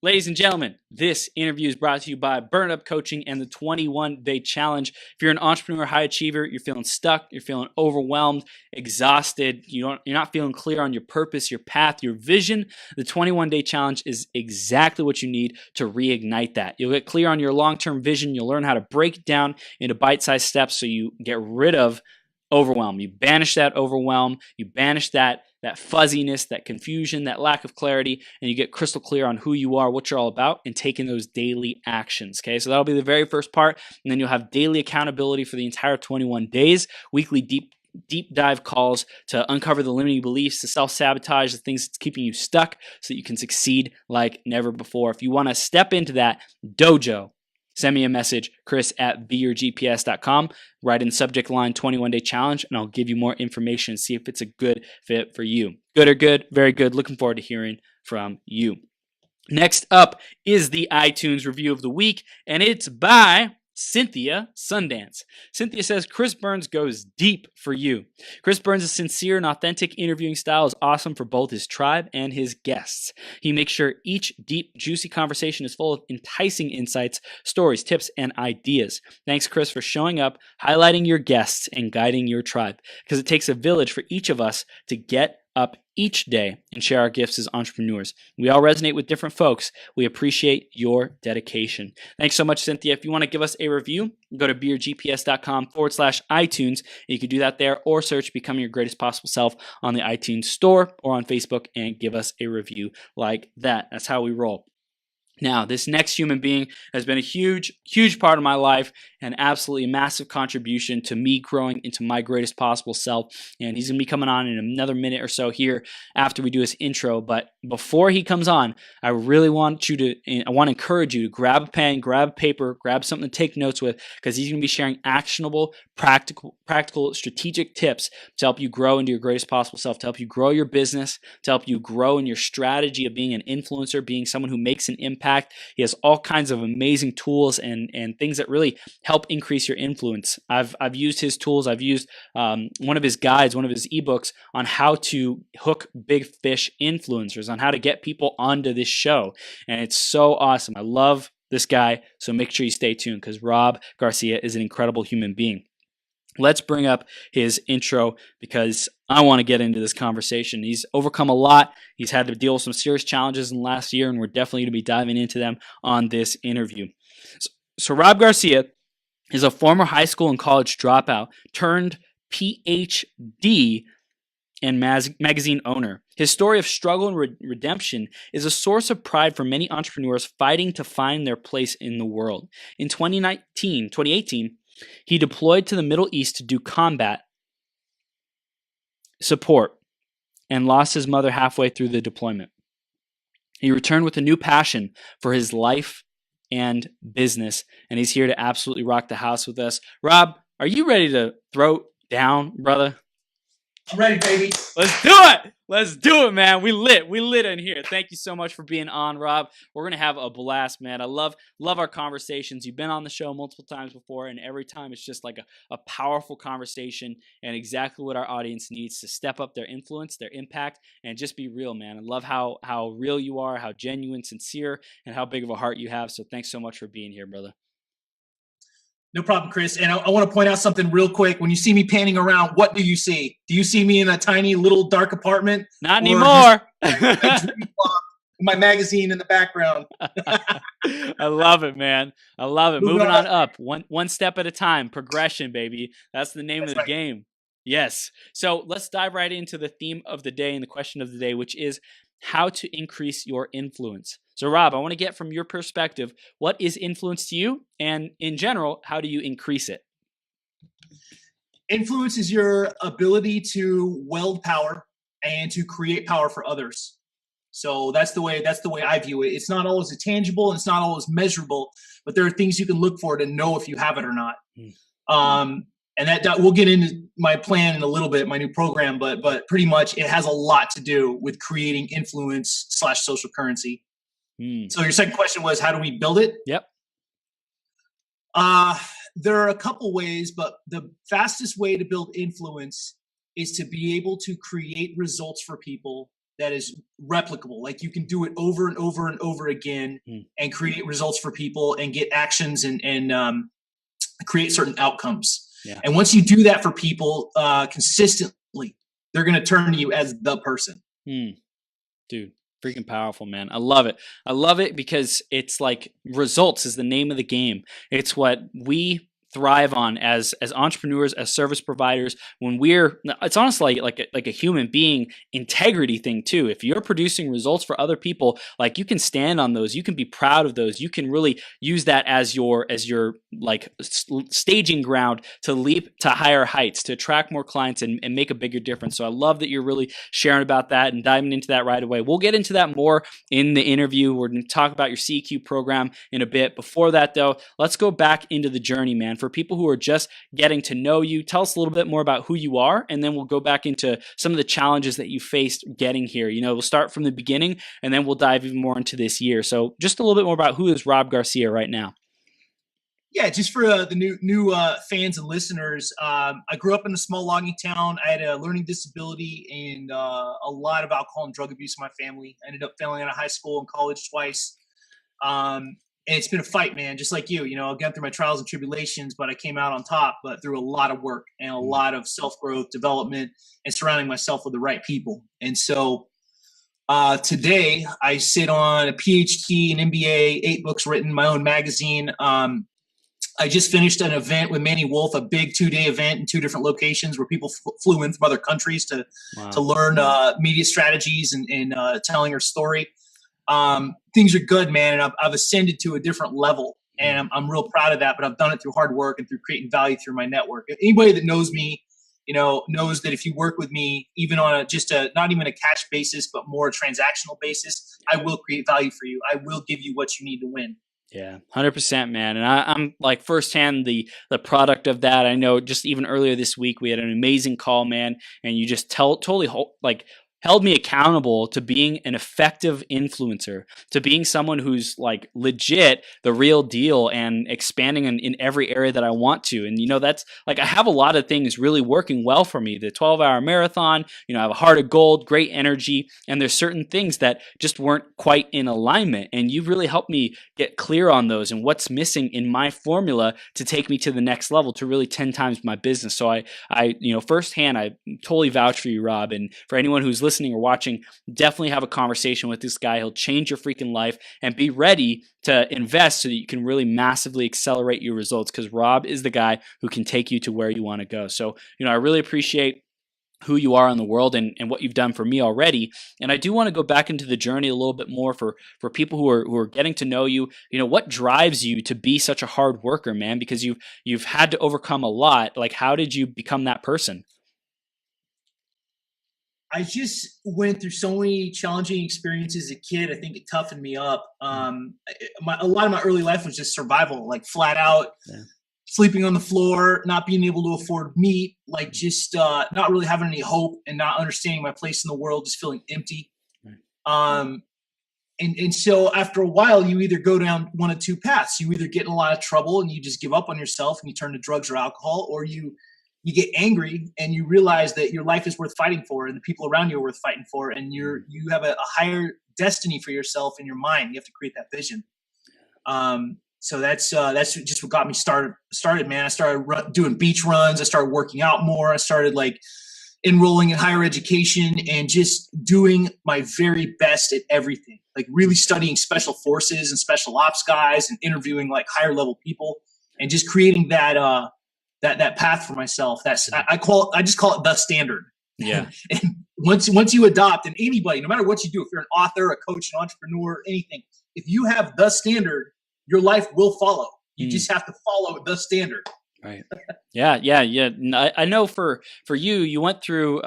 Ladies and gentlemen, this interview is brought to you by Burn Up Coaching and the 21-Day Challenge. If you're an entrepreneur, high achiever, you're feeling stuck, you're feeling overwhelmed, exhausted, you're not feeling clear on your purpose, your path, your vision, the 21-Day Challenge is exactly what you need to reignite that. You'll get clear on your long-term vision. You'll learn how to break it down into bite-sized steps so you get rid of overwhelm. You banish that overwhelm. You banish that fuzziness, that confusion, that lack of clarity, and you get crystal clear on who you are, what you're all about, and taking those daily actions. Okay, so that'll be the very first part, and then you'll have daily accountability for the entire 21 days, weekly deep dive calls to uncover the limiting beliefs, to self-sabotage the things that's keeping you stuck so that you can succeed like never before. If you want to step into that dojo, send me a message, chris@beyourgps.com. Write in the subject line 21-Day Challenge, and I'll give you more information and see if it's a good fit for you. Good or good? Very good. Looking forward to hearing from you. Next up is the iTunes review of the week, and it's by Cynthia Sundance. Cynthia says, Chris Burns goes deep for you. Chris Burns' sincere and authentic interviewing style is awesome for both his tribe and his guests. He makes sure each deep, juicy conversation is full of enticing insights, stories, tips, and ideas. Thanks, Chris, for showing up, highlighting your guests, and guiding your tribe, because it takes a village for each of us to get up each day and share our gifts as entrepreneurs. We all resonate with different folks. We appreciate your dedication. Thanks so much, Cynthia. If you want to give us a review, go to beyourgps.com/iTunes. You can do that there, or search Becoming Your Greatest Possible Self on the iTunes store or on Facebook and give us a review like that. That's how we roll. Now, this next human being has been a huge, huge part of my life and absolutely a massive contribution to me growing into my greatest possible self. And he's going to be coming on in another minute or so here after we do his intro. But before he comes on, I really want to encourage you to grab a pen, grab a paper, grab something to take notes with, because he's going to be sharing actionable, practical, strategic tips to help you grow into your greatest possible self, to help you grow your business, to help you grow in your strategy of being an influencer, being someone who makes an impact. He has all kinds of amazing tools and things that really help increase your influence. I've used his tools. I've used one of his guides, one of his ebooks on how to hook big fish influencers, on how to get people onto this show. And it's so awesome. I love this guy. So make sure you stay tuned, because Rob Garcia is an incredible human being. Let's bring up his intro, because I want to get into this conversation. He's overcome a lot. He's had to deal with some serious challenges in the last year, and we're definitely going to be diving into them on this interview. So Rob Garcia is a former high school and college dropout turned PhD and magazine owner. His story of struggle and redemption is a source of pride for many entrepreneurs fighting to find their place in the world. In 2018, he deployed to the Middle East to do combat support and lost his mother halfway through the deployment. He returned with a new passion for his life and business, and he's here to absolutely rock the house with us. Rob, are you ready to throw down, brother? I'm ready, baby. Let's do it. Let's do it, man. We lit in here. Thank you so much for being on, Rob. We're going to have a blast, man. I love our conversations. You've been on the show multiple times before, and every time it's just like a powerful conversation and exactly what our audience needs to step up their influence, their impact, and just be real, man. I love how real you are, how genuine, sincere, and how big of a heart you have. So thanks so much for being here, brother. No problem, Chris. And I want to point out something real quick. When you see me panning around, what do you see? Do you see me in a tiny little dark apartment? Not anymore. My magazine in the background. I love it, man. I love it. Moving on up, one step at a time. Progression, baby. That's the name of the game. Yes. So let's dive right into the theme of the day and the question of the day, which is how to increase your influence. So Rob, I want to get from your perspective, what is influence to you? And in general, how do you increase it? Influence is your ability to weld power and to create power for others. So that's the way I view it. It's not always tangible and it's not always measurable, but there are things you can look for to know if you have it or not. And that we'll get into my plan in a little bit, my new program, but pretty much it has a lot to do with creating influence / social currency. So your second question was, how do we build it? Yep. There are a couple ways, but the fastest way to build influence is to be able to create results for people that is replicable. Like you can do it over and over and over again and create results for people and get actions and create certain outcomes. Yeah. And once you do that for people consistently, they're going to turn to you as the person. Dude, freaking powerful, man. I love it. I love it because it's like results is the name of the game. It's what we thrive on as entrepreneurs, as service providers. When it's honestly like a human being integrity thing too. If you're producing results for other people, like you can stand on those, you can be proud of those, you can really use that as your like staging ground to leap to higher heights, to attract more clients and make a bigger difference. So I love that you're really sharing about that and diving into that right away. We'll get into that more in the interview. We're going to talk about your CEQ program in a bit. Before that though, let's go back into the journey, man. For people who are just getting to know you, tell us a little bit more about who you are, and then we'll go back into some of the challenges that you faced getting here. We'll start from the beginning, and then we'll dive even more into this year. So just a little bit more about who is Rob Garcia right now. Yeah, just for the new fans and listeners, I grew up in a small logging town. I had a learning disability and a lot of alcohol and drug abuse in my family. I ended up failing out of high school and college twice. And it's been a fight, man, just like you. I've gone through my trials and tribulations, but I came out on top, but through a lot of work and a lot of self-growth, development, and surrounding myself with the right people. And so today I sit on a PhD, an MBA, 8 books written, my own magazine. I just finished an event with Manny Wolf, a big 2-day event in 2 different locations where people flew in from other countries to learn media strategies and telling her story. Things are good, man, and I've ascended to a different level, and I'm real proud of that. But I've done it through hard work and through creating value through my network. Anybody that knows me, knows that if you work with me, even on not even a cash basis, but more a transactional basis, I will create value for you. I will give you what you need to win. Yeah, 100%, man. And I'm like firsthand the product of that. I know just even earlier this week, we had an amazing call, man. And you just totally held me accountable to being an effective influencer, to being someone who's like legit the real deal and expanding in every area that I want to. And, that's like, I have a lot of things really working well for me. The 12-hour marathon, I have a heart of gold, great energy, and there's certain things that just weren't quite in alignment. And you've really helped me get clear on those and what's missing in my formula to take me to the next level, to really 10 times my business. So I firsthand, I totally vouch for you, Rob. And for anyone who's listening or watching, definitely have a conversation with this guy. He'll change your freaking life, and be ready to invest so that you can really massively accelerate your results, because Rob is the guy who can take you to where you want to go. So, I really appreciate who you are in the world and what you've done for me already. And I do want to go back into the journey a little bit more for people who are getting to know you. What drives you to be such a hard worker, man? Because you've had to overcome a lot. Like, how did you become that person? I just went through so many challenging experiences as a kid. I think it toughened me up. A lot of my early life was just survival, like flat out, sleeping on the floor, not being able to afford meat, like just not really having any hope and not understanding my place in the world, just feeling empty. And so after a while, you either go down one of 2 paths. You either get in a lot of trouble and you just give up on yourself and you turn to drugs or alcohol, or you get angry and you realize that your life is worth fighting for and the people around you are worth fighting for, and you have a higher destiny for yourself in your mind. You have to create that vision. So that's just what got me started, man. I started doing beach runs. I started working out more. I started enrolling in higher education and just doing my very best at everything, like really studying special forces and special ops guys and interviewing like higher level people and just creating that path for myself. I just call it the standard. Yeah. And once you adopt, and anybody, no matter what you do, if you're an author, a coach, an entrepreneur, anything, if you have the standard, your life will follow. You just have to follow the standard. Right. Yeah. I know for you, you went through,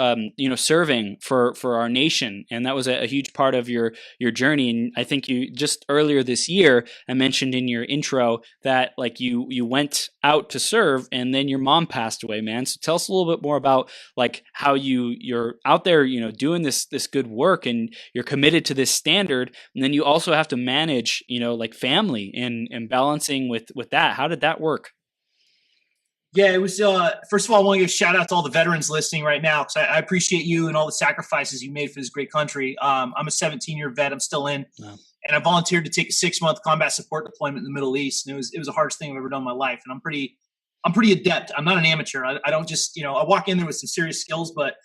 serving for our nation, and that was a huge part of your journey. And I think you just earlier this year, I mentioned in your intro that like you went out to serve, and then your mom passed away, man. So tell us a little bit more about like how you're out there, doing this good work, and you're committed to this standard, and then you also have to manage, like family and balancing with that. How did that work? Yeah, it was. First of all, I want to give a shout out to all the veterans listening right now because I appreciate you and all the sacrifices you made for this great country. I'm a 17-year vet. I'm still in, and I volunteered to take a 6-month combat support deployment in the Middle East, and it was the hardest thing I've ever done in my life. And I'm pretty adept. I'm not an amateur. I don't just I walk in there with some serious skills, but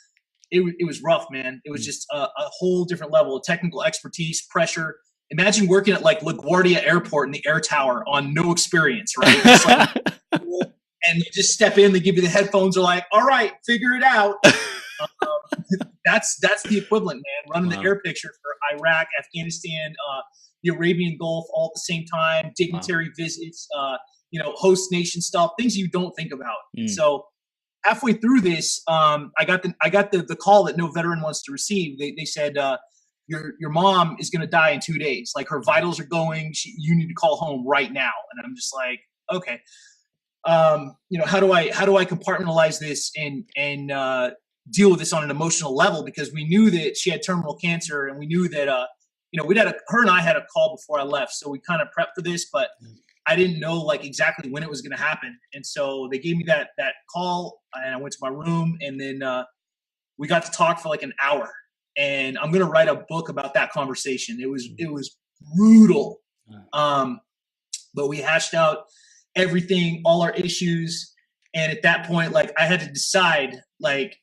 it was rough, man. It was just a whole different level of technical expertise, pressure. Imagine working at like LaGuardia Airport in the air tower on no experience, right? It's like, and you just step in, they give you the headphones, are like, all right, figure it out. That's the equivalent, man. Running the air picture for Iraq, Afghanistan, the Arabian Gulf all at the same time, dignitary visits, host nation stuff, things you don't think about. So halfway through this, I got the call that no veteran wants to receive. They said, your mom is going to die in 2 days. Like her vitals are going. You need to call home right now. And I'm just like, okay. How do I compartmentalize this and deal with this on an emotional level? Because we knew that she had terminal cancer, and we knew that her and I had a call before I left, so we kind of prepped for this, but I didn't know like exactly when it was going to happen. And so they gave me that call, and I went to my room, and then we got to talk for like an hour. And I'm going to write a book about that conversation. It was brutal, but we hashed out everything, all our issues. And at that point, like I had to decide, like,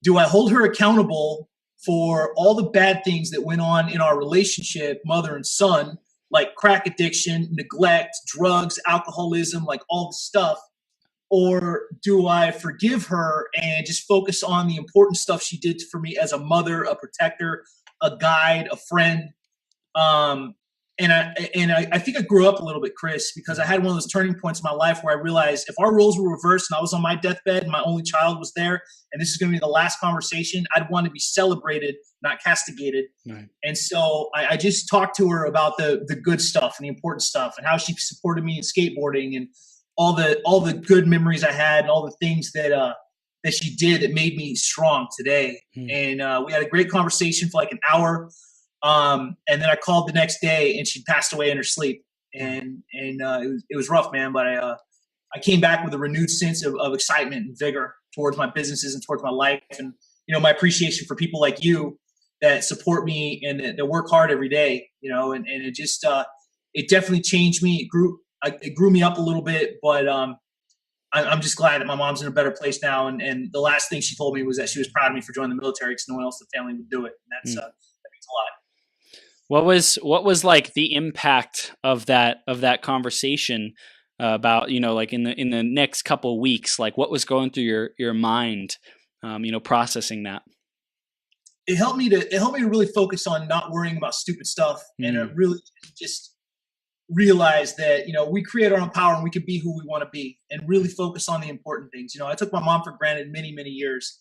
do I hold her accountable for all the bad things that went on in our relationship, mother and son, like crack addiction, neglect, drugs, alcoholism, like all the stuff? Or do I forgive her and just focus on the important stuff she did for me as a mother, a protector, a guide, a friend? And I think I grew up a little bit, Chris, because I had one of those turning points in my life where I realized if our roles were reversed and I was on my deathbed and my only child was there, and this is going to be the last conversation, I'd want to be celebrated, not castigated. Right. And so I just talked to her about the good stuff and the important stuff and how she supported me in skateboarding and all the good memories I had and all the things that she did that made me strong today. And we had a great conversation for like an hour. And then I called the next day, and she passed away in her sleep. And it was rough, man. But I came back with a renewed sense of excitement and vigor towards my businesses and towards my life, and my appreciation for people like you that support me and that work hard every day. And it just it definitely changed me. It grew me up a little bit, but I'm just glad that my mom's in a better place now. And the last thing she told me was that she was proud of me for joining the military because no one else in the family would do it. And that means a lot. What was like the impact of that conversation about like in the next couple of weeks? Like what was going through your mind, processing that? It helped me to really focus on not worrying about stupid stuff and really just realize that we create our own power and we can be who we want to be and really focus on the important things. I took my mom for granted many years,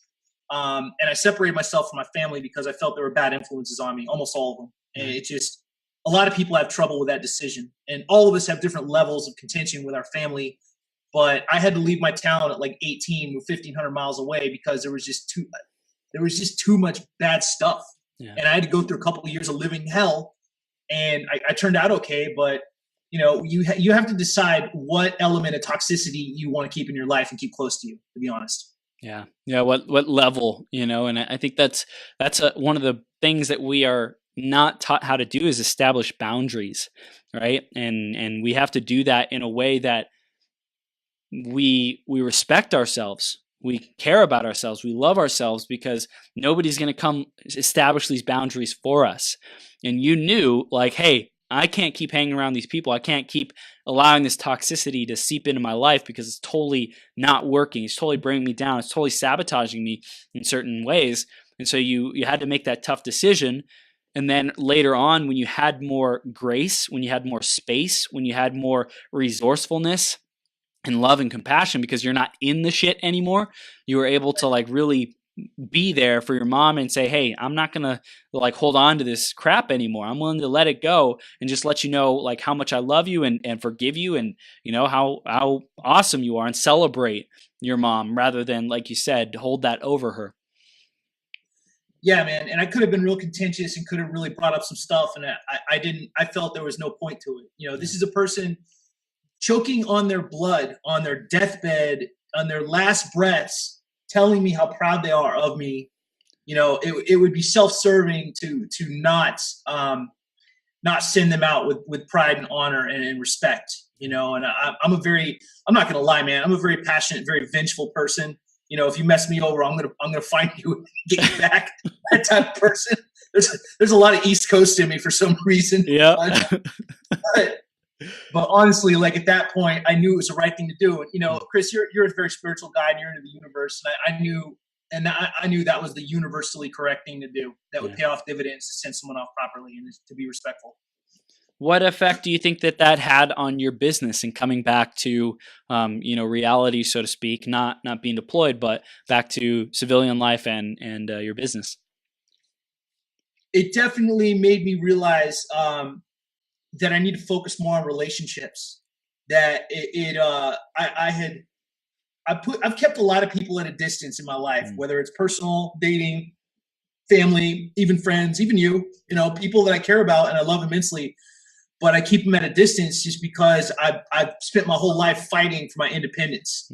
and I separated myself from my family because I felt there were bad influences on me, almost all of them. And it just, a lot of people have trouble with that decision, and all of us have different levels of contention with our family. But I had to leave my town at like 18, move 1,500 miles away because there was just too much bad stuff. Yeah. And I had to go through a couple of years of living hell, and I turned out okay. But you have to decide what element of toxicity you want to keep in your life and keep close to you, to be honest. Yeah. What level, and I think that's one of the things that we are not taught how to do is establish boundaries, right? And we have to do that in a way that we respect ourselves, we care about ourselves, we love ourselves, because nobody's going to come establish these boundaries for us. And you knew, like, hey, I can't keep hanging around these people. I can't keep allowing this toxicity to seep into my life because it's totally not working. It's totally bringing me down. It's totally sabotaging me in certain ways. And so you had to make that tough decision. And then later on, when you had more grace, when you had more space, when you had more resourcefulness and love and compassion, because you're not in the shit anymore, you were able to like really be there for your mom and say, hey, I'm not going to like hold on to this crap anymore. I'm willing to let it go and just let you know like how much I love you and forgive you, and how awesome you are, and celebrate your mom rather than, like you said, hold that over her. Yeah, man. And I could have been real contentious and could have really brought up some stuff. And I didn't. I felt there was no point to it. This is a person choking on their blood, on their deathbed, on their last breaths telling me how proud they are of me, it would be self-serving to not send them out with pride and honor and respect, and I'm not going to lie, man. I'm a very passionate, very vengeful person. If you mess me over, I'm gonna find you and get you back. That type of person. There's a lot of East Coast in me for some reason. Yeah. But honestly, like at that point, I knew it was the right thing to do. And Chris, you're a very spiritual guy, and you're into the universe, and I knew that was the universally correct thing to do. That would pay off dividends to send someone off properly and to be respectful. What effect do you think that had on your business and coming back to, reality, so to speak, not being deployed, but back to civilian life and your business? It definitely made me realize that I need to focus more on relationships. That I've kept a lot of people at a distance in my life, whether it's personal, dating, family, even friends, even people that I care about and I love immensely. But I keep them at a distance just because I've spent my whole life fighting for my independence.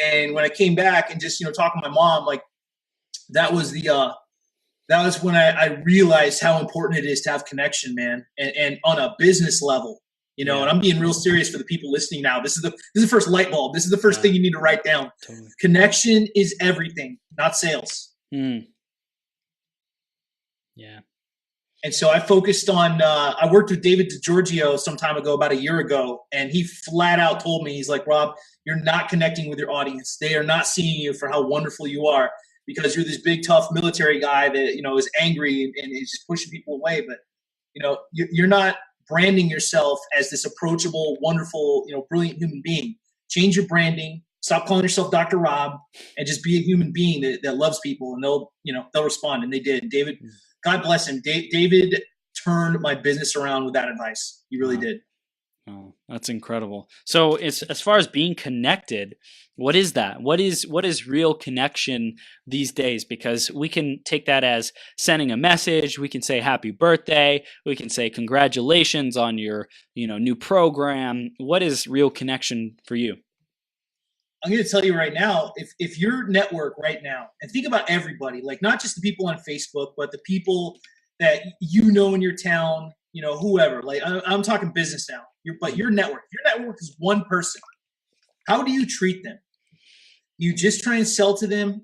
And when I came back and just, talking to my mom, like that was when I realized how important it is to have connection, man. And on a business level, and I'm being real serious for the people listening now. This is the first light bulb. This is the first thing you need to write down. Totally. Connection is everything, not sales. Yeah. And so I focused on, I worked with David DiGiorgio some time ago, about a year ago, and he flat out told me, he's like, Rob, you're not connecting with your audience. They are not seeing you for how wonderful you are because you're this big, tough military guy that, is angry and is just pushing people away. But, you're not branding yourself as this approachable, wonderful, brilliant human being. Change your branding. Stop calling yourself Dr. Rob and just be a human being that loves people, and they'll respond. And they did. David, God bless him. David turned my business around with that advice. He really did. Oh, that's incredible. So as far as being connected, what is that? What is real connection these days? Because we can take that as sending a message. We can say happy birthday. We can say congratulations on your, new program. What is real connection for you? I'm going to tell you right now, if your network right now, and think about everybody, like not just the people on Facebook, but the people that in your town, whoever, like I'm talking business now, but your network is one person. How do you treat them? You just try and sell to them,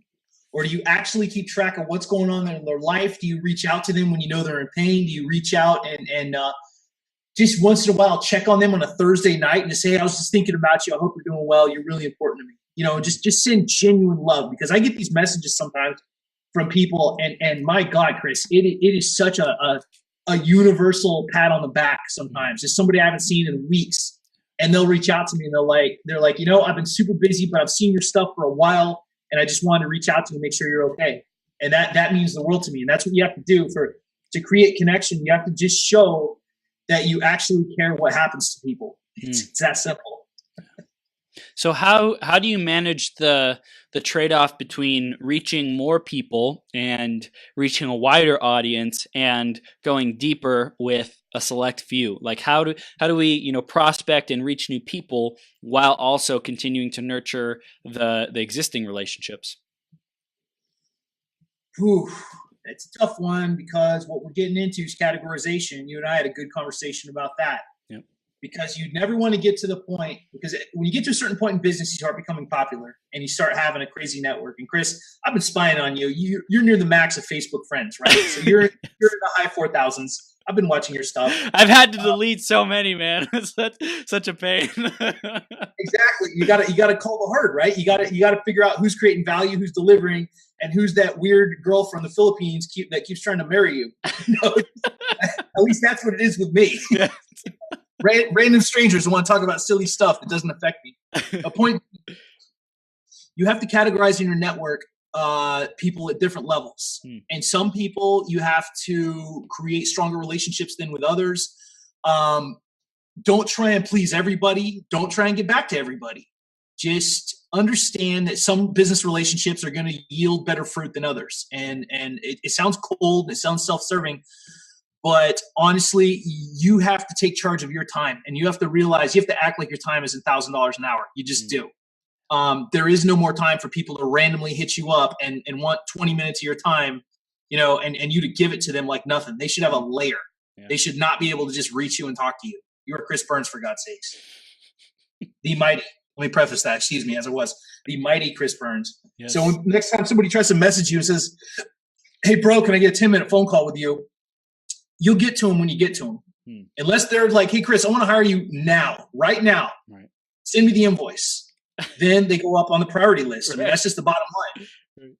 or do you actually keep track of what's going on in their life? Do you reach out to them when they're in pain? Do you reach out and just once in a while check on them on a Thursday night and just say, hey, I was just thinking about you. I hope you're doing well. You're really important to me. Just send genuine love, because I get these messages sometimes from people and my God, Chris, it is such a universal pat on the back sometimes. Just somebody I haven't seen in weeks, and they'll reach out to me and they're like, I've been super busy, but I've seen your stuff for a while and I just wanted to reach out to you and make sure you're okay. And that means the world to me. And that's what you have to do to create connection. You have to just show that you actually care what happens to people. It's that simple. So how do you manage the trade-off between reaching more people and reaching a wider audience and going deeper with a select few? Like how do we prospect and reach new people while also continuing to nurture the existing relationships? It's a tough one, because what we're getting into is categorization. You and I had a good conversation about that. Yep. Because you never want to get to the point, because when you get to a certain point in business, you start becoming popular and you start having a crazy network. And Chris, I've been spying on you. You're near the max of Facebook friends, right? So you're in the high 4,000s. I've been watching your stuff. I've had to delete so many, man. It's such a pain. Exactly. You gotta call the herd, right? You gotta figure out who's creating value, who's delivering, and who's that weird girl from the Philippines that keeps trying to marry you. At least that's what it is with me. Yeah. Random strangers who want to talk about silly stuff that doesn't affect me. The point, you have to categorize in your network people at different levels. And some people you have to create stronger relationships than with others. Don't try and please everybody. Don't try and get back to everybody. Just understand that some business relationships are going to yield better fruit than others. And it sounds cold. It sounds self-serving. But honestly, you have to take charge of your time, and you have to realize you have to act like your time is $1,000 an hour. You just do. There is no more time for people to randomly hit you up and want 20 minutes of your time, and you to give it to them like nothing. They should have a layer. Yeah. They shod not be able to just reach you and talk to you. You are Chris Burns, for God's sakes. The mighty. Let me preface that, excuse me, as it was. The mighty Chris Burns. Yes. So next time somebody tries to message you and says, hey, bro, can I get a 10-minute phone call with you? You'll get to them when you get to them. Unless they're like, hey, Chris, I want to hire you now, right now. Right. Send me the invoice. Then they go up on the priority list. I mean, that's just the bottom line.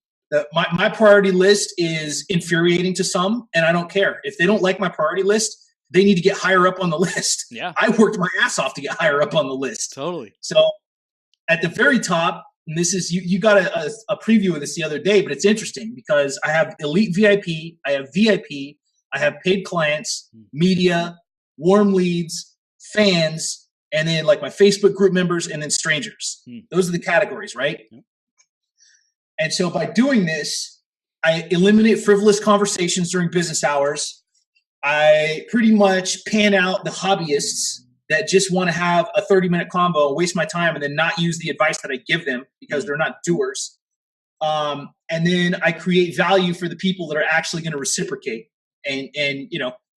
My priority list is infuriating to some, and I don't care. If they don't like my priority list, they need to get higher up on the list. Yeah. I worked my ass off to get higher up on the list. Totally. So at the very top, and this is, you got a preview of this the other day, but it's interesting because I have elite VIP, I have VIP, I have paid clients, media, warm leads, fans, and then like my Facebook group members, and then strangers. Those are the categories, right? Yep. And so by doing this, I eliminate frivolous conversations during business hours. I pretty much pan out the hobbyists that just want to have a 30-minute combo, waste my time, and then not use the advice that I give them because they're not doers. And then I create value for the people that are actually going to reciprocate and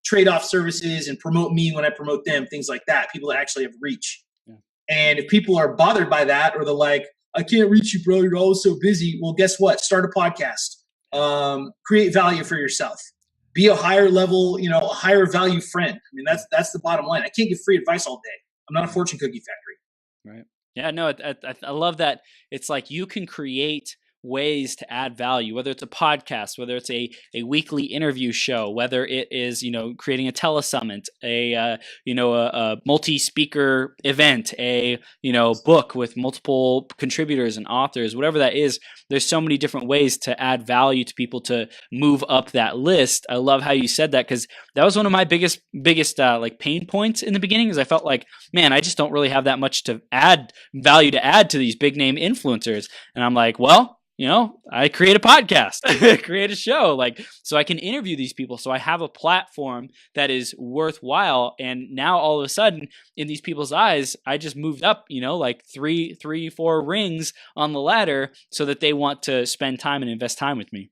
trade off services and promote me when I promote them, things like that. People that actually have reach. Yeah. And if people are bothered by that, or they're like, I can't reach you, bro, you're always so busy. Well, guess what? Start a podcast. Create value for yourself. Be a higher level, a higher value friend. I mean, that's the bottom line. I can't give free advice all day. I'm not a fortune cookie factory. Right. Yeah, no, I love that. It's like you can create ways to add value, whether it's a podcast, whether it's a weekly interview show, whether it is, creating a telesummit, a multi-speaker event, a, book with multiple contributors and authors, whatever that is. There's so many different ways to add value to people to move up that list. I love how you said that, because that was one of my biggest like pain points in the beginning, is I felt like, man, I just don't really have that much to add value to add to these big name influencers. And I'm like, well, I create a podcast, create a show, so I can interview these people. So I have a platform that is worthwhile. And now all of a sudden, in these people's eyes, I just moved up, like three, 4 rings on the ladder, so that they want to spend time and invest time with me.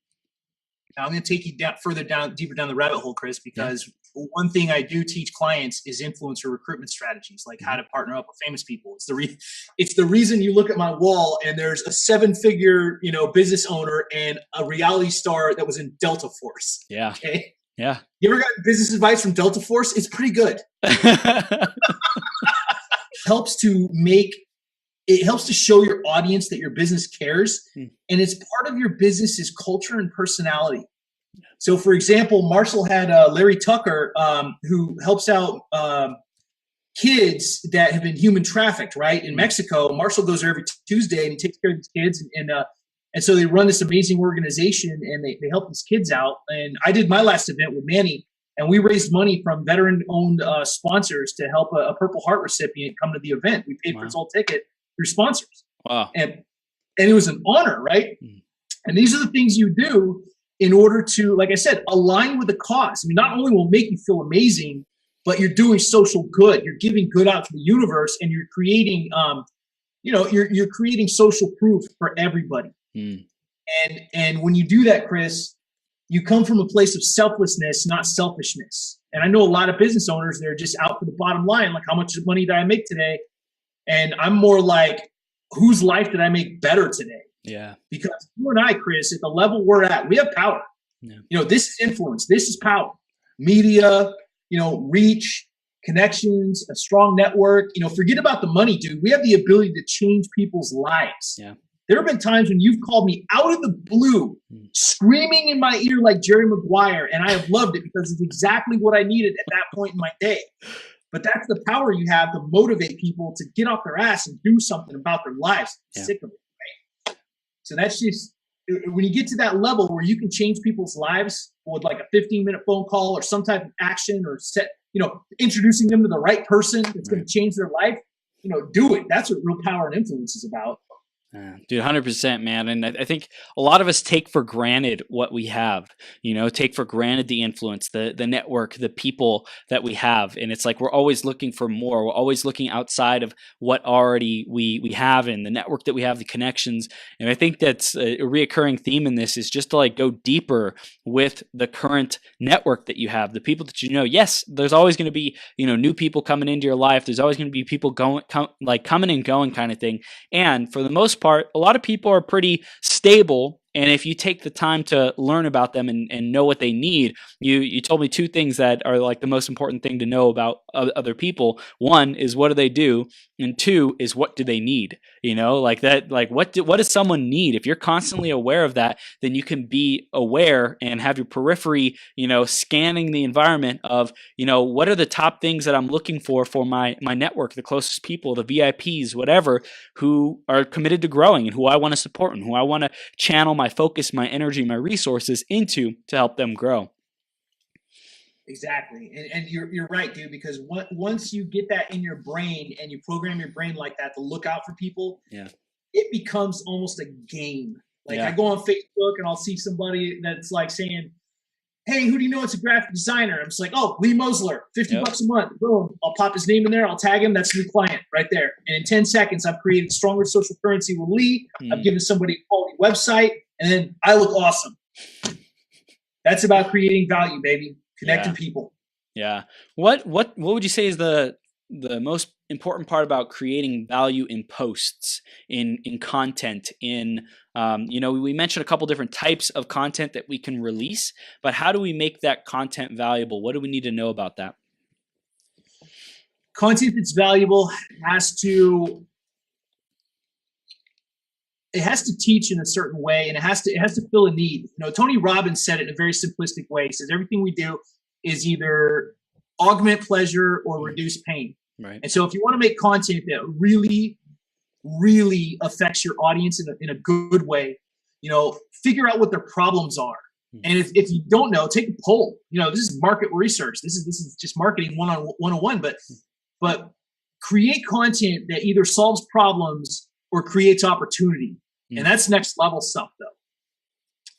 Now I'm going to take you deeper down the rabbit hole, Chris, because one thing I do teach clients is influencer recruitment strategies, like how to partner up with famous people. It's the reason you look at my wall and there's a 7-figure, business owner and a reality star that was in Delta Force. Yeah. Okay. Yeah. You ever got business advice from Delta Force? It's pretty good. helps to show your audience that your business cares. And it's part of your business's culture and personality. So, for example, Marshall had Larry Tucker, who helps out kids that have been human trafficked, right? In Mexico, Marshall goes there every Tuesday and he takes care of these kids. And so they run this amazing organization and they help these kids out. And I did my last event with Manny, and we raised money from veteran-owned sponsors to help a Purple Heart recipient come to the event. We paid for his whole ticket through sponsors. Wow. And it was an honor, right? And these are the things you do in order to, like I said, align with the cause. I mean, not only will it make you feel amazing, but you're doing social good. You're giving good out to the universe, and you're creating, you're creating social proof for everybody. And when you do that, Chris, you come from a place of selflessness, not selfishness. And I know a lot of business owners, they're just out for the bottom line. Like, how much money did I make today? And I'm more like, whose life did I make better today? Yeah. Because you and I, Chris, at the level we're at, we have power. Yeah. This is influence. This is power. Media, reach, connections, a strong network. Forget about the money, dude. We have the ability to change people's lives. Yeah. There have been times when you've called me out of the blue, screaming in my ear like Jerry Maguire, and I have loved it because it's exactly what I needed at that point in my day. But that's the power you have to motivate people to get off their ass and do something about their lives. Yeah. Sick of it, right? So that's just, when you get to that level where you can change people's lives with like a 15-minute phone call or some type of action, or introducing them to the right person that's going to change their life, do it. That's what real power and influence is about. Dude, 100%, man. And I think a lot of us take for granted what we have, take for granted the influence, the network, the people that we have. And it's like we're always looking for more. We're always looking outside of what already we have in the network that we have, the connections. And I think that's a reoccurring theme in this is just to like go deeper with the current network that you have, the people that you know. Yes, there's always going to be, new people coming into your life. There's always going to be people coming and going kind of thing. And for the most part, a lot of people are pretty stable. And if you take the time to learn about them and know what they need, you told me two things that are like the most important thing to know about other people. One is what do they do? And two is what do they need? Like that, like what does someone need? If you're constantly aware of that, then you can be aware and have your periphery, scanning the environment of, what are the top things that I'm looking for my network, the closest people, the VIPs, whatever, who are committed to growing and who I want to support and who I want to channel my focus, my energy, my resources into to help them grow. Exactly. And you're right, dude, because once you get that in your brain and you program your brain like that to look out for people, it becomes almost a game. Like I go on Facebook and I'll see somebody that's like saying, hey, who do you know? It's a graphic designer. I'm just like, oh, Lee Mosler, $50 a month. Boom. I'll pop his name in there. I'll tag him. That's a new client right there. And in 10 seconds, I've created stronger social currency with Lee. I've given somebody a quality website, and then I look awesome. That's about creating value, baby. Connecting people. Yeah. What would you say is the most important part about creating value in posts, in content, in we mentioned a couple different types of content that we can release, but how do we make that content valuable? What do we need to know about that? Content that's valuable has to teach in a certain way, and it has to fill a need. Tony Robbins said it in a very simplistic way. He says everything we do is either augment pleasure or reduce pain. Right. And so if you want to make content that really, really affects your audience in a good way, figure out what their problems are. And if you don't know, take a poll. This is market research. This is just marketing 101, but create content that either solves problems or creates opportunity. And that's next level stuff though.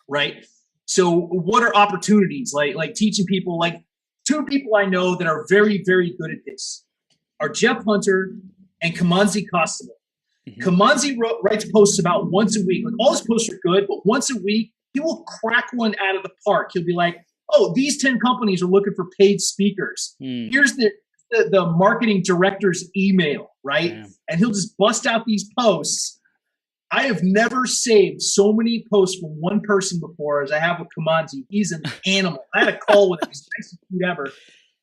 Right? So what are opportunities? Like teaching people, like two people I know that are very, very good at this are Jeff Hunter and Kamanzi Costabile. Kamanzi writes posts about once a week. Like all his posts are good, but once a week, he will crack one out of the park. He'll be like, oh, these 10 companies are looking for paid speakers. Here's the marketing director's email, right? Damn. And he'll just bust out these posts. I have never saved so many posts from one person before as I have with Kamanzi. He's an animal. I had a call with him. He's the nicest dude ever.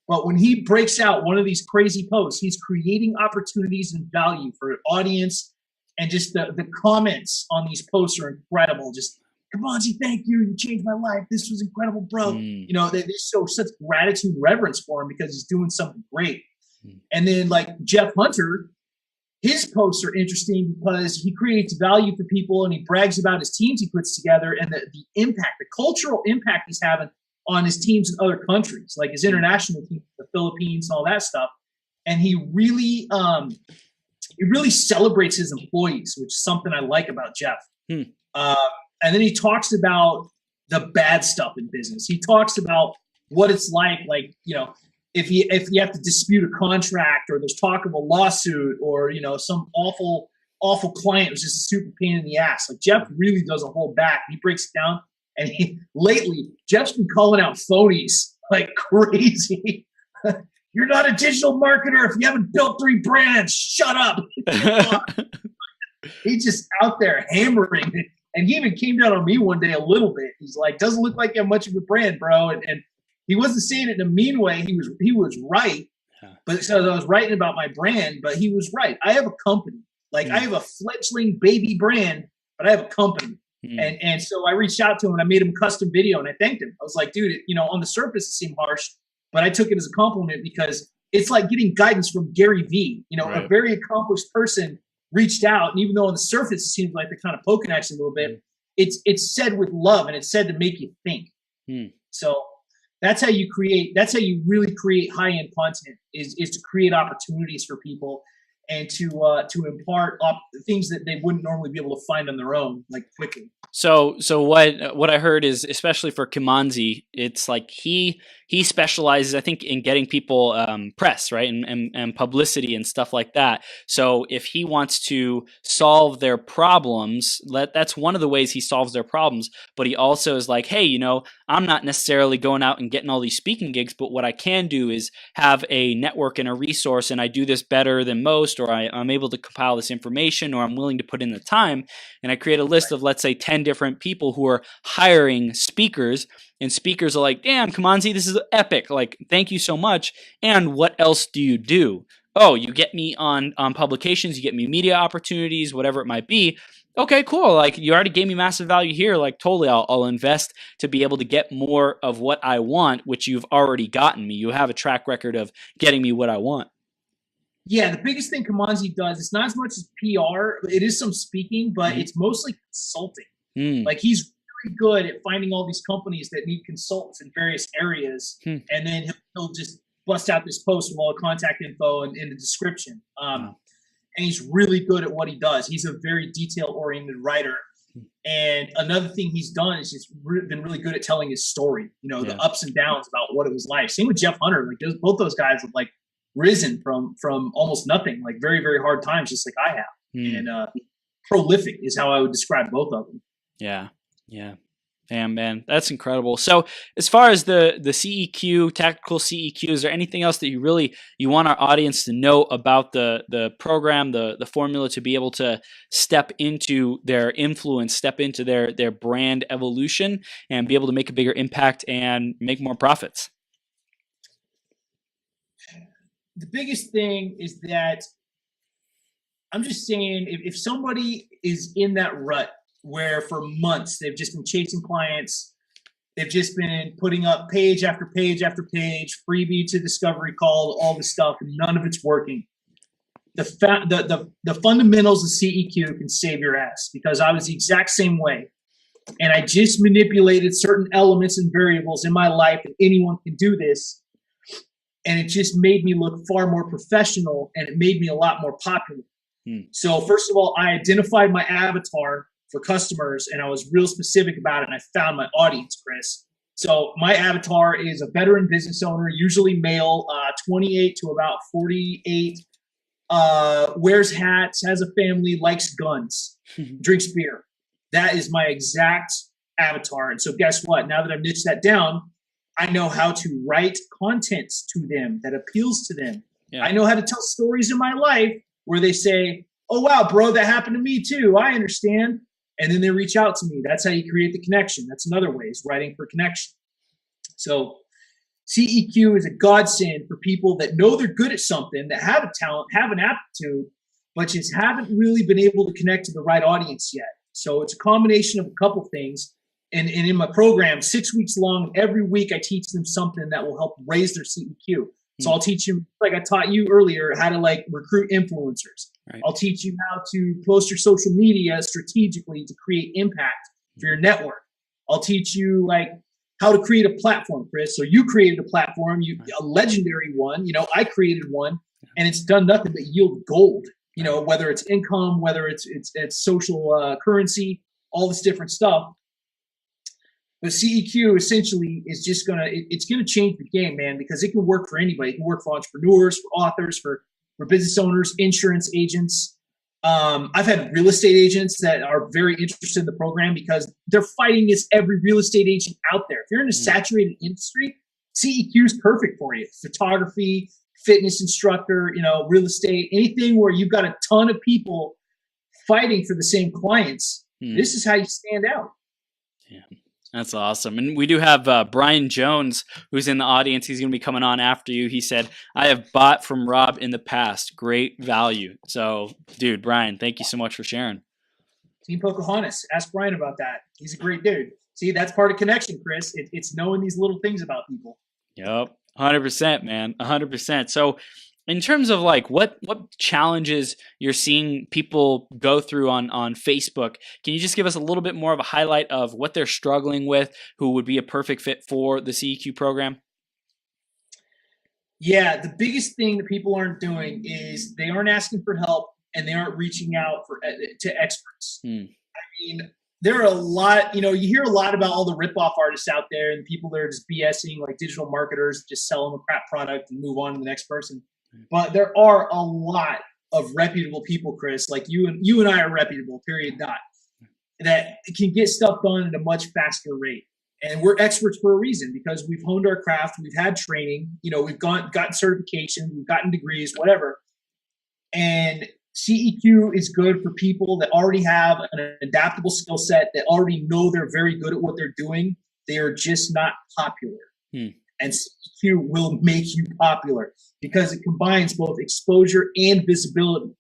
But when he breaks out one of these crazy posts, he's creating opportunities and value for an audience. And just the comments on these posts are incredible. Just, Kamanzi, thank you. You changed my life. This was incredible, bro. They show such gratitude and reverence for him because he's doing something great. And then like Jeff Hunter, his posts are interesting because he creates value for people and he brags about his teams he puts together and the impact, the cultural impact he's having on his teams in other countries, like his international teams, the Philippines and all that stuff. And he really celebrates his employees, which is something I like about Jeff. And then he talks about the bad stuff in business. He talks about what it's like, if you have to dispute a contract or there's talk of a lawsuit or, some awful client was just a super pain in the ass. Like Jeff really doesn't hold back. He breaks it down. And lately, Jeff's been calling out phonies like crazy. You're not a digital marketer if you haven't built 3 brands. Shut up. He's just out there hammering it. And he even came down on me one day a little bit. He's like, doesn't look like you have much of a brand, bro. And he wasn't saying it in a mean way. He was right. But so I was writing about my brand, but he was right. I have a company. Like I have a fledgling baby brand, but I have a company. And so I reached out to him and I made him a custom video and I thanked him. I was like, dude, on the surface it seemed harsh, but I took it as a compliment because it's like getting guidance from Gary Vee. A very accomplished person reached out, and even though on the surface it seems like they're kind of poking at you a little bit, it's said with love and it's said to make you think. So that's how you really create high-end content is to create opportunities for people. and to impart things that they wouldn't normally be able to find on their own, like quickly. So what I heard is, especially for Kimanzi, it's like he specializes, I think, in getting people press, right, and publicity and stuff like that. So if he wants to solve their problems, that's one of the ways he solves their problems. But he also is like, hey, I'm not necessarily going out and getting all these speaking gigs, but what I can do is have a network and a resource, and I do this better than most, or I'm able to compile this information, or I'm willing to put in the time, and I create a list of, let's say, 10 different people who are hiring speakers, and speakers are like, damn, Kimanzi, this is epic. Like, thank you so much. And what else do you do? Oh, you get me on publications, you get me media opportunities, whatever it might be. Okay, cool. Like, you already gave me massive value here. Like, totally, I'll invest to be able to get more of what I want, which you've already gotten me. You have a track record of getting me what I want. Yeah, the biggest thing Kimanzi does, it's not as much as PR. It is some speaking, but it's mostly consulting. Like, he's really good at finding all these companies that need consultants in various areas, and then he'll just bust out this post with all the contact info and in the description. And he's really good at what he does. He's a very detail-oriented writer. And another thing he's done is he's been really good at telling his story, the ups and downs about what it was like. Same with Jeff Hunter. Like, both those guys have, like, risen from almost nothing, like very, very hard times, just like I have. And prolific is how I would describe both of them. Yeah. Damn, man, that's incredible. So as far as the CEQ, tactical CEQ, is there anything else that you want our audience to know about the program, the formula, to be able to step into their influence, step into their brand evolution, and be able to make a bigger impact and make more profits? The biggest thing is that I'm just saying, if somebody is in that rut where for months they've just been chasing clients, they've just been putting up page after page after page, freebie to discovery call, all this stuff, and none of it's working. The fundamentals of CEQ can save your ass, because I was the exact same way. And I just manipulated certain elements and variables in my life, and anyone can do this. And it just made me look far more professional, and it made me a lot more popular. So first of all, I identified my avatar for customers, and I was real specific about it, and I found my audience, Chris. So my avatar is a veteran business owner, usually male, 28 to about 48, wears hats, has a family, likes guns, drinks beer. That is my exact avatar. And so guess what? Now that I've niched that down, I know how to write content to them that appeals to them. I know how to tell stories in my life where they say, oh, wow, bro, that happened to me too. I understand. And then they reach out to me. That's how you create the connection. That's another way, is writing for connection. So CEQ is a godsend for people that know they're good at something, that have a talent, have an aptitude, but just haven't really been able to connect to the right audience yet. So it's a combination of a couple things. And in my program, 6 weeks long, every week I teach them something that will help raise their CEQ. So I'll teach you, like I taught you earlier, how to recruit influencers. Right. I'll teach you how to post your social media strategically to create impact for your network. I'll teach you how to create a platform, Chris. So you created a platform, a legendary one. I created one, and it's done nothing but yield gold. Whether it's income, whether it's social currency, all this different stuff. But CEQ essentially is just it's gonna change the game, man, because it can work for anybody. It can work for entrepreneurs, for authors, for business owners, insurance agents. I've had real estate agents that are very interested in the program because they're fighting against every real estate agent out there. If you're in a saturated industry, CEQ is perfect for you. Photography, fitness instructor, real estate, anything where you've got a ton of people fighting for the same clients. This is how you stand out. Yeah. That's awesome. And we do have Brian Jones, who's in the audience. He's going to be coming on after you. He said, I have bought from Rob in the past. Great value. So, dude, Brian, thank you so much for sharing. Team Pocahontas. Ask Brian about that. He's a great dude. See, that's part of connection, Chris. It's knowing these little things about people. Yep. 100%, man. 100%. So, in terms of what challenges you're seeing people go through on Facebook, can you just give us a little bit more of a highlight of what they're struggling with, who would be a perfect fit for the CEQ program? Yeah, the biggest thing that people aren't doing is they aren't asking for help and they aren't reaching out for to experts. Hmm. I mean, there are a lot, you hear a lot about all the rip-off artists out there and people that are just BSing, like digital marketers, just sell them a crap product and move on to the next person. But there are a lot of reputable people, Chris, like you and I are reputable, period, dot, that can get stuff done at a much faster rate. And we're experts for a reason because we've honed our craft, we've had training, we've gotten certification, we've gotten degrees, whatever. And CEQ is good for people that already have an adaptable skill set, that already know they're very good at what they're doing. They are just not popular. And CEQ will make you popular because it combines both exposure and visibility.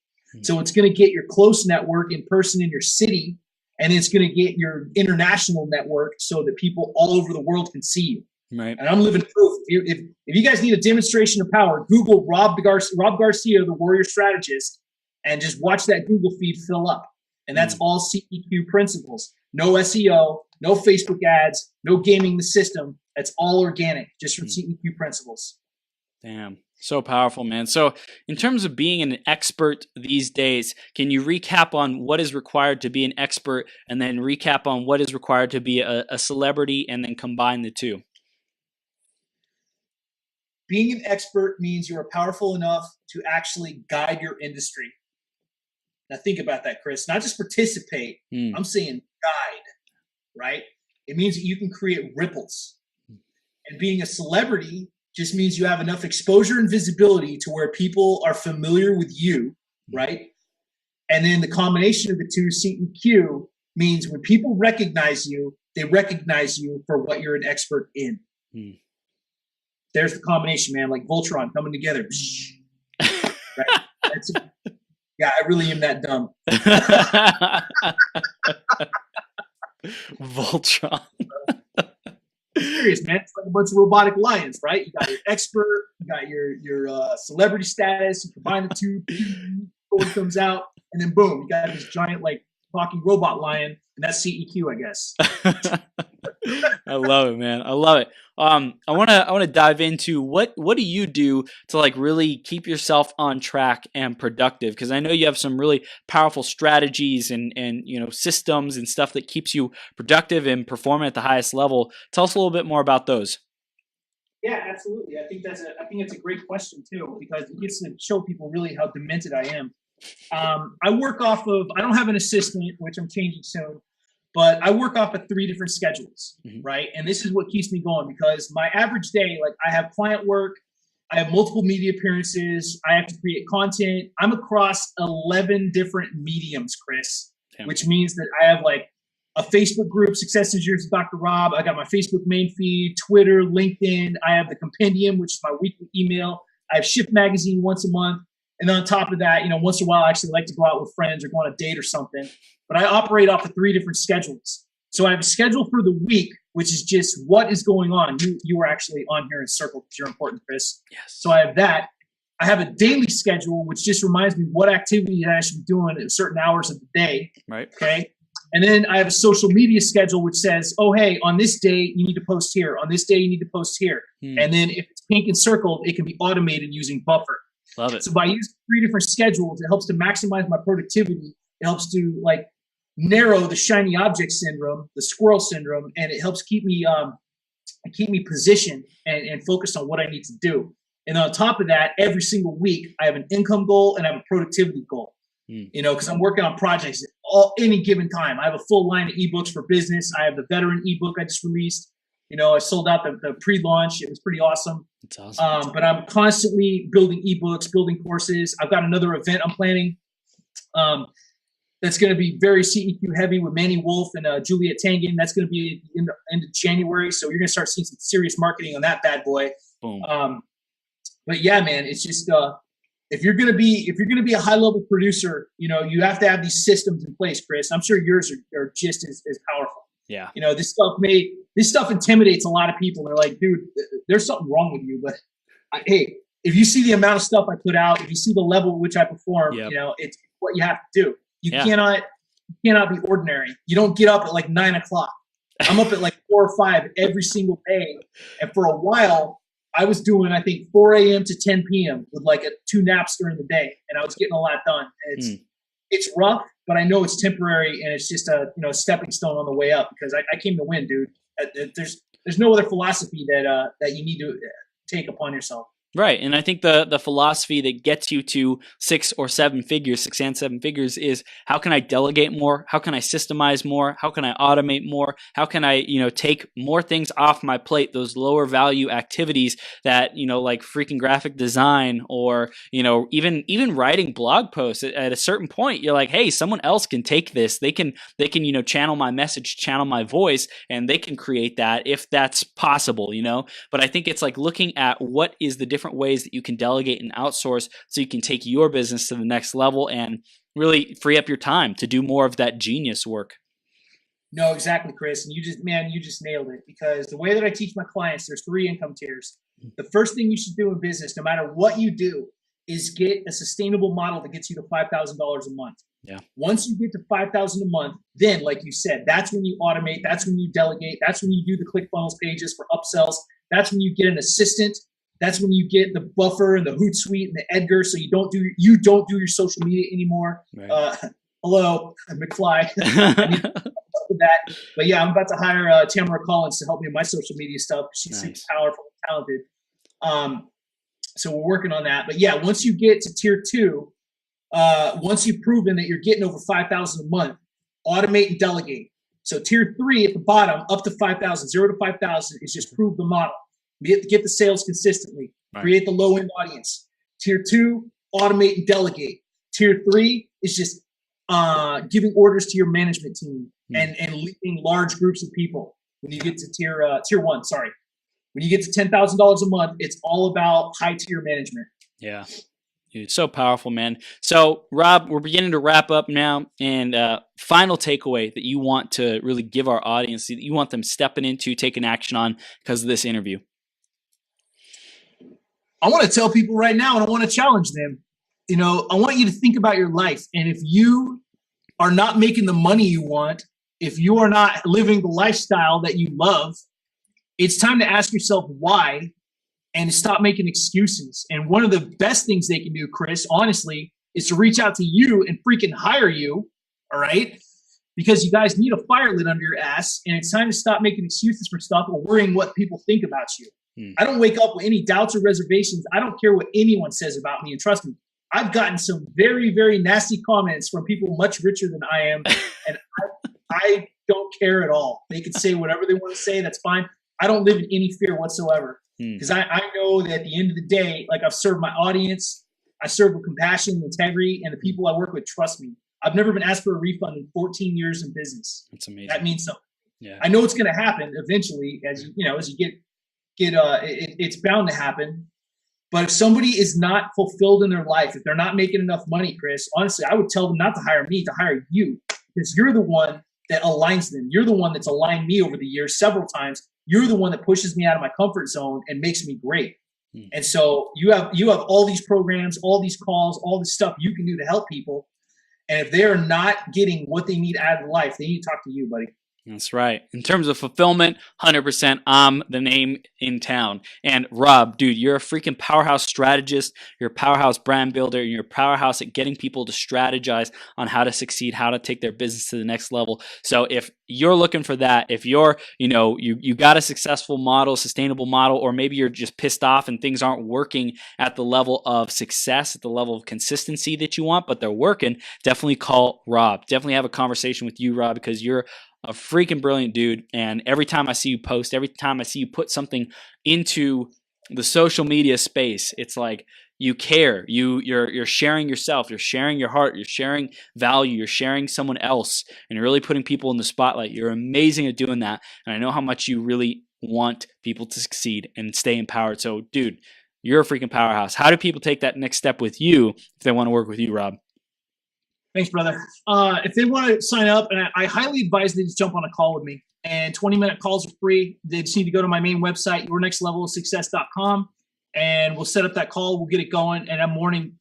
So it's going to get your close network in person in your city, and it's going to get your international network so that people all over the world can see you. Right. And I'm living proof. If you guys need a demonstration of power, Google Rob Garcia, the warrior strategist, and just watch that Google feed fill up. And that's all CEQ principles. No SEO, no Facebook ads, no gaming the system. That's all organic, just from CEQ principles. Damn. So powerful, man. So in terms of being an expert these days, can you recap on what is required to be an expert and then recap on what is required to be a celebrity and then combine the two? Being an expert means you are powerful enough to actually guide your industry. Now think about that, Chris. Not just participate. I'm saying guide, right? It means that you can create ripples. And being a celebrity just means you have enough exposure and visibility to where people are familiar with you, right? And then the combination of the two, CEQ, means when people recognize you, they recognize you for what you're an expert in. There's the combination, man, like Voltron coming together. Right? Yeah, I really am that dumb. Voltron. Serious, man. It's like a bunch of robotic lions, right? You got your expert, you got your celebrity status, you combine the two, sword comes out, and then boom, you got this giant like talking robot lion, and that's CEQ, I guess. I love it, man. I love it. I want to dive into what do you do to like really keep yourself on track and productive? Because I know you have some really powerful strategies and systems and stuff that keeps you productive and performing at the highest level. Tell us a little bit more about those. Yeah, absolutely. I think that's a great question too, because it gets to show people really how demented I am. I work off of, I don't have an assistant, which I'm changing soon, but I work off of 3 different schedules, right? And this is what keeps me going because my average day, like I have client work, I have multiple media appearances, I have to create content. I'm across 11 different mediums, Chris, which means that I have like a Facebook group, Success is Yours with Dr. Rob. I got my Facebook main feed, Twitter, LinkedIn. I have the Compendium, which is my weekly email. I have Shift Magazine once a month. And then on top of that, once in a while, I actually like to go out with friends or go on a date or something. But I operate off of 3 different schedules. So I have a schedule for the week, which is just what is going on. You were actually on here in Circle because you're important, Chris. Yes. So I have that. I have a daily schedule, which just reminds me what activity I should be doing at certain hours of the day. Right. Okay. And then I have a social media schedule, which says, oh, hey, on this day, you need to post here. On this day, you need to post here. And then if it's pink and circled, it can be automated using Buffer. Love it. So by using 3 different schedules, it helps to maximize my productivity. It helps to like narrow the shiny object syndrome, the squirrel syndrome, and it helps keep me positioned and focused on what I need to do. And on top of that, every single week, I have an income goal and I have a productivity goal. Because I'm working on projects at any given time. I have a full line of ebooks for business. I have the veteran ebook I just released. I sold out the pre-launch. It was pretty awesome. It's awesome. But I'm constantly building ebooks, building courses. I've got another event I'm planning that's going to be very CEQ heavy with Manny Wolf and Juliet Tangen. That's going to be in the end of January. So you're going to start seeing some serious marketing on that bad boy. Boom. But yeah, man, it's just if you're going to be a high level producer, you have to have these systems in place, Chris. I'm sure yours are just as powerful. Yeah. This stuff intimidates a lot of people. They're like, dude, there's something wrong with you. But hey, if you see the amount of stuff I put out, if you see the level at which I perform, it's what you have to do. You cannot be ordinary. You don't get up at like 9 o'clock. I'm up at like 4 or 5 every single day. And for a while, I was doing, I think, 4 a.m. to 10 p.m. with like 2 naps during the day, and I was getting a lot done. And it's rough, but I know it's temporary, and it's just a stepping stone on the way up, because I came to win, dude. There's no other philosophy that you need to take upon yourself. Right. And I think the philosophy that gets you to 6 or 7 figures, 6 and 7 figures, is how can I delegate more? How can I systemize more? How can I automate more? How can I, take more things off my plate, those lower value activities that, like freaking graphic design, or, even writing blog posts at a certain point, you're like, hey, someone else can take this. They can, channel my message, channel my voice, and they can create that if that's possible, But I think it's like looking at what is the different ways that you can delegate and outsource so you can take your business to the next level and really free up your time to do more of that genius work. No, exactly, Chris. And you just nailed it, because the way that I teach my clients, there's 3 income tiers. The first thing you should do in business, no matter what you do, is get a sustainable model that gets you to $5,000 a month. Yeah. Once you get to $5,000 a month, then, like you said, that's when you automate. That's when you delegate. That's when you do the ClickFunnels pages for upsells. That's when you get an assistant. That's when you get the Buffer and the Hootsuite and the Edgar, so you don't do your social media anymore. Right. Hello, McFly. I need to with that. But yeah, I'm about to hire Tamara Collins to help me with my social media stuff. She's super powerful and talented. So we're working on that. But yeah, once you get to tier 2, once you've proven that you're getting over 5,000 a month, automate and delegate. So tier 3 at the bottom, up to 5,000, 0 to 5,000, is just prove the model. Get the sales consistently. Right. Create the low-end audience. Tier 2, automate and delegate. Tier 3 is just giving orders to your management team and leading large groups of people. When you get to tier 1, when you get to $10,000 a month, it's all about high-tier management. Yeah. Dude, so powerful, man. So, Rob, we're beginning to wrap up now. And final takeaway that you want to really give our audience, that you want them stepping into, taking action on because of this interview. I want to tell people right now, and I want to challenge them. I want you to think about your life. And if you are not making the money you want, if you are not living the lifestyle that you love, it's time to ask yourself why and stop making excuses. And one of the best things they can do, Chris, honestly, is to reach out to you and freaking hire you. All right. Because you guys need a fire lit under your ass. And it's time to stop making excuses for stuff or worrying what people think about you. I don't wake up with any doubts or reservations. I don't care what anyone says about me. And trust me, I've gotten some very, very nasty comments from people much richer than I am. And I don't care at all. They can say whatever they want to say. That's fine. I don't live in any fear whatsoever. Because I know that at the end of the day, like, I've served my audience. I serve with compassion and integrity. And the people I work with trust me. I've never been asked for a refund in 14 years in business. That's amazing. That means something. Yeah. I know it's going to happen eventually as you get it's bound to happen. But if somebody is not fulfilled in their life, if they're not making enough money, Chris, honestly, I would tell them not to hire me, to hire you, because you're the one that aligns them. You're the one that's aligned me over the years several times. You're the one that pushes me out of my comfort zone and makes me great. And so you have all these programs, all these calls, all this stuff you can do to help people. And if they're not getting what they need out of life, they need to talk to you, buddy. That's right. In terms of fulfillment, 100%, I'm the name in town. And Rob, dude, you're a freaking powerhouse strategist. You're a powerhouse brand builder. And you're a powerhouse at getting people to strategize on how to succeed, how to take their business to the next level. So if you're looking for that, if you're, you got a successful model, sustainable model, or maybe you're just pissed off and things aren't working at the level of success, at the level of consistency that you want, but they're working, definitely call Rob. Definitely have a conversation with you, Rob, because you're a freaking brilliant dude. And every time I see you post, every time I see you put something into the social media space, it's like you care. You're sharing yourself. You're sharing your heart. You're sharing value. You're sharing someone else. And you're really putting people in the spotlight. You're amazing at doing that. And I know how much you really want people to succeed and stay empowered. So, dude, you're a freaking powerhouse. How do people take that next step with you if they want to work with you, Rob? Thanks, brother. If they want to sign up, and I highly advise they just jump on a call with me. And 20-minute calls are free. They just need to go to my main website, yournextlevelofsuccess.com, and we'll set up that call. We'll get it going. And I'm warning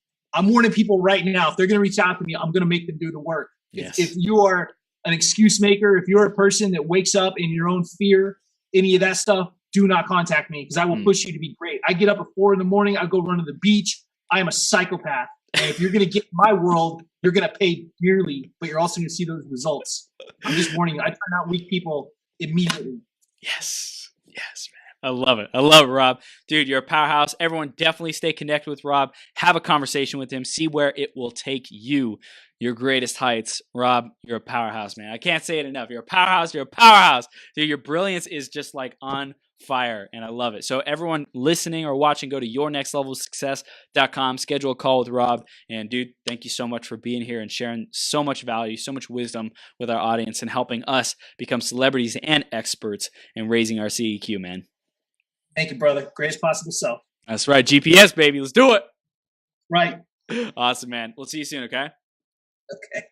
people right now, if they're going to reach out to me, I'm going to make them do the work. Yes. If you are an excuse maker, if you're a person that wakes up in your own fear, any of that stuff, do not contact me because I will push you to be great. I get up at 4 a.m. I go run to the beach. I am a psychopath. And if you're going to get in my world, you're going to pay dearly, but you're also going to see those results. I'm just warning you. I turn out weak people immediately. Yes. Yes, man. I love it. I love it, Rob. Dude, you're a powerhouse. Everyone definitely stay connected with Rob. Have a conversation with him. See where it will take you. Your greatest heights. Rob, you're a powerhouse, man. I can't say it enough. You're a powerhouse. You're a powerhouse. Dude, your brilliance is just like on fire, and I love it. So everyone listening or watching, go to yournextlevelsuccess.com, schedule a call with Rob. And dude, thank you so much for being here and sharing so much value, so much wisdom with our audience and helping us become celebrities and experts in raising our CEQ, man. Thank you, brother. Greatest possible self. That's right. GPS, baby. Let's do it. Right. Awesome, man. We'll see you soon, okay? Okay.